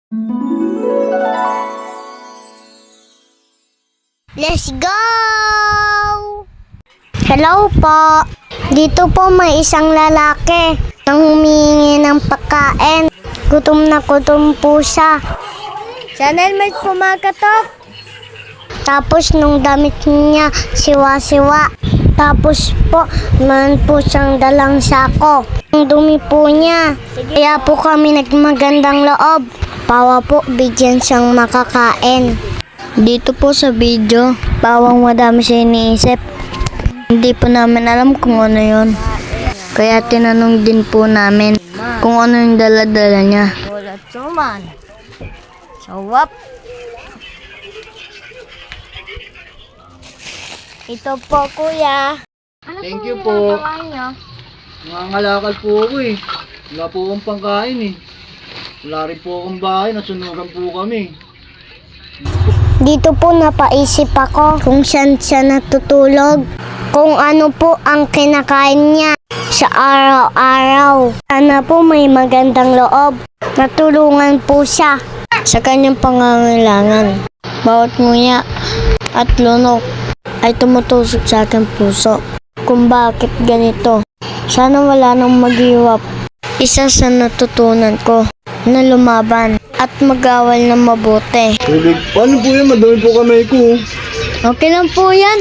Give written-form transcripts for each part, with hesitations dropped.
Let's go! Hello po. Dito po may isang lalaki nang humingi ng pagkain. Gutom na gutom po siya. Channel mate kumakatok. Tapos nung damit niya siwa-siwa. Tapos po man po siyang dalang sako. Ang dumi po niya. Kaya po kami nagmagandang loob. Pawa po bigyan siyang makakain. Dito po sa video, bawang madami siya iniisip. Hindi po namin alam kung ano yon. Kaya tinanong din po namin kung ano yung dala-dala niya. Wala suman. Sawap. Ito po, kuya. Thank you po. Nangangalakal po ako eh. Wala po akong pangkain eh. Wala rin po akong bahay, nasunugan po kami. Dito po napaisip ako kung saan siya natutulog. Kung ano po ang kinakain niya sa araw-araw. Sana po may magandang loob. Natulungan po siya sa kanyang pangangailangan. Bawat nguya at lunok ay tumutusok sa aking puso. Kung bakit ganito. Sana wala nang mag-iwap. Isa sa natutunan ko na lumaban at mag-awal ng mabuti. Paano po yan? Madami po kamay ko. Okay lang po yan.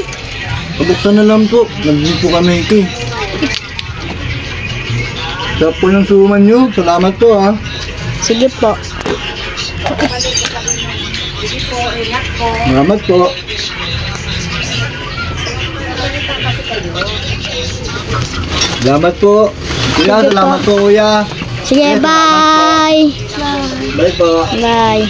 Pabuksan na lang po. Nandun po kamay ko. Sarap po yung suman nyo. Salamat po ha. Sige po. Salamat po. Salamat po. Kuya, Sige salamat po. po kuya. Sige, bye. Bye po. Bye.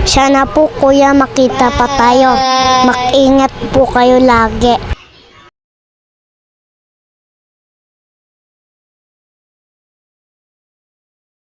Sana po kuya makita pa tayo. Mag-ingat po kayo lagi.